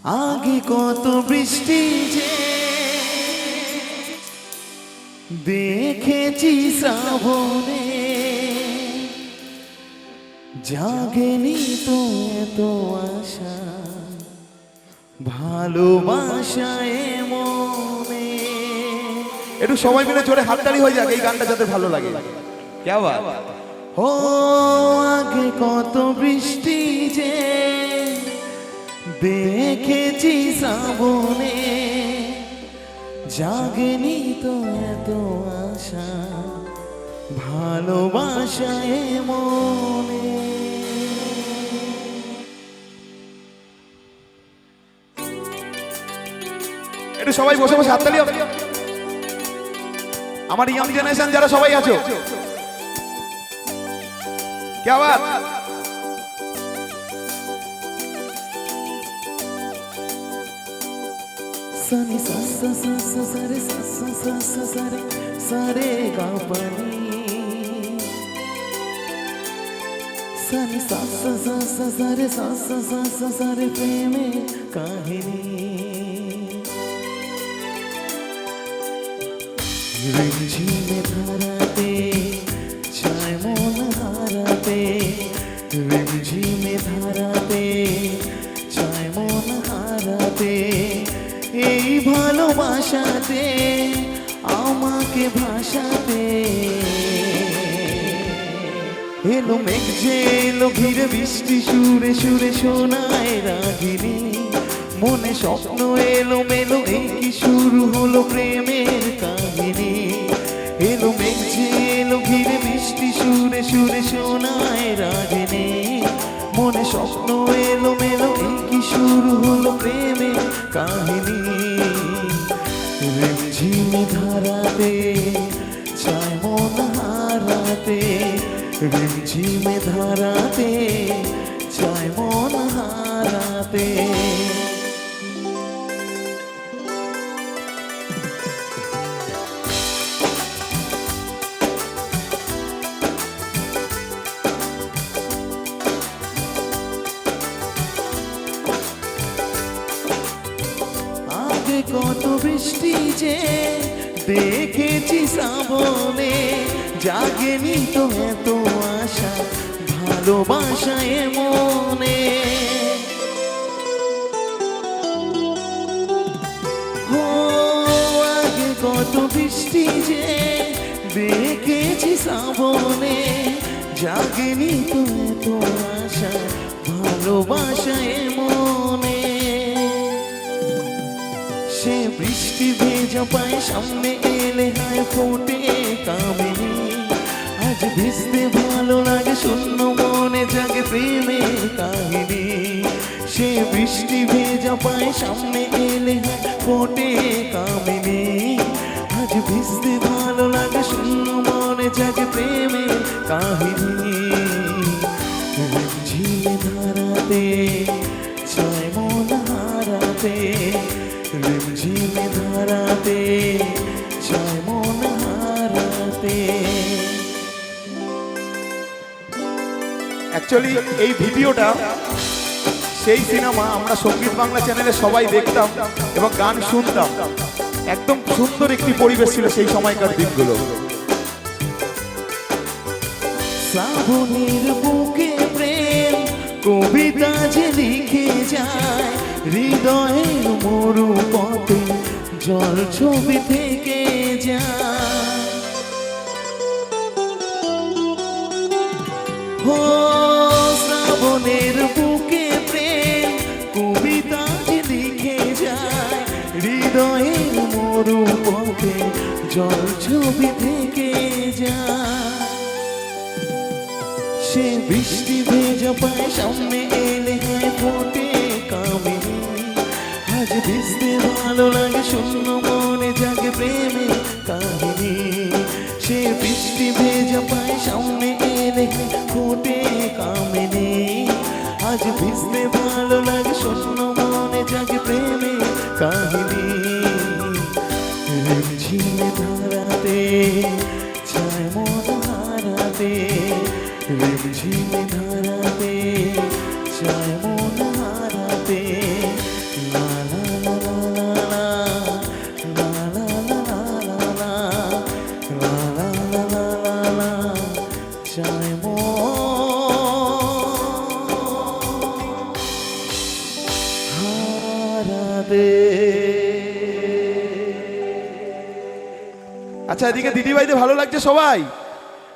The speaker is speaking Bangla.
আগে কত বৃষ্টি যে দেখেছি শ্রাবণে, জাগেনি তো এত আশা ভালোবাসায় মনে। একটু সবাই মিলে জোরে হাততালি হয়ে যাক এই গানটা যাতে ভালো লাগে। क्या बात हो, আগে কত বৃষ্টি যে দেখেছি শ্রাবণে, জাগেনি তো এত আশা ভালোবাসায় মনে। একটু সবাই বসে বসে হাততালি হবে। আমার ইয়াং জেনারেশন যারা সবাই আছো, क्या बात। सनी सा सा सा सा सरे सा सा सा सा सरे सरे गा पनी, सनी सा सा सा सा सरे सा सा सा सा सरे प्रेम काहिनी। रिमझिमे धाराते छाय मन हाराते, रिमझिमे धाराते छाय मन हाराते, এই ভালোবাসাতে আমাকে ভাষাতে। এলো মেঘ যে এলো ঘিরে বৃষ্টি সুরে সুরে শোনায় রাগিনী, মনে স্বপ্ন এলো মেলো এই কি শুরু হলো প্রেমের কাহিনী। এলো মেঘ যে এলো ঘিরে বৃষ্টি সুরে সুরে শোনায় রাগিনী, মনে স্বপ্ন এলো মেলো এই কি শুরু হলো প্রেমের কাহিনী। রিমঝিমে ধারাতে চায় মন হারাতে, রিমঝিমে ধারাতে চায় মন হারাতে। কত বৃষ্টি যে দেখেছি শ্রাবণে, জাগেনি তো এত আশা ভালোবাসায় মনে। ও আগে কত বৃষ্টি যে দেখেছি শ্রাবণে, জাগেনি তো এত আশা ভালোবাসায় মনে। সে বৃষ্টি ভেজা পায় সামনে এলে হায় ফোটে কামিনী, আজ ভিজতে ভালো লাগে শূন্য মনে জাগে প্রেমের কাহিনী। সে বৃষ্টি ভেজা পায় সামনে এলে হায় ফোটে কামিনী, আজ ভিজতে ভালো লাগে শূন্য মনে জাগে প্রেমের কাহিনী। রিমঝিমে ধারাতে চায় মন হারাতে, রিমঝিমে ধারাতে চায় মন হারাতে। অ্যাকচুয়ালি এই ভিডিওটা সেই সিনেমা আমরা সঙ্গীত বাংলা চ্যানেলে সবাই দেখতাম এবং গান শুনতাম। একদম সুন্দর একটি পরিবেশ ছিল সেই সময়কার দিনগুলো। শ্রাবণের বুকে প্রেম কবিতা যে লিখে যায়, হৃদয়ের মরু পথে জল ছবি থেকে যায়। ও শ্রাবণের বুকে প্রেম কবিতা যে লিখে যায়, হৃদয়ের মরু পথে জল ছবি থেকে যায়। সে বৃষ্টি ভেজা পায় সামনে এলে হায় ফোটে কামিনী, আজ ভিজতে ভালো লাগে শূন্য মনে জাগে প্রেমের কাহিনী। সে বৃষ্টি ভেজা পায় সামনে এলে হায় ফোটে কামিনী, আজ ভিজতে ভালো লাগে শূন্য মনে জাগে প্রেমের কাহিনী। রিমঝিমে ধারাতে চায় মন হারাতে, রিমঝিমে ধারাতে চায় মন হারাতে। চায় হারাতে। আচ্ছা, এদিকে দিদি ভাইদের ভালো লাগছে সবাই?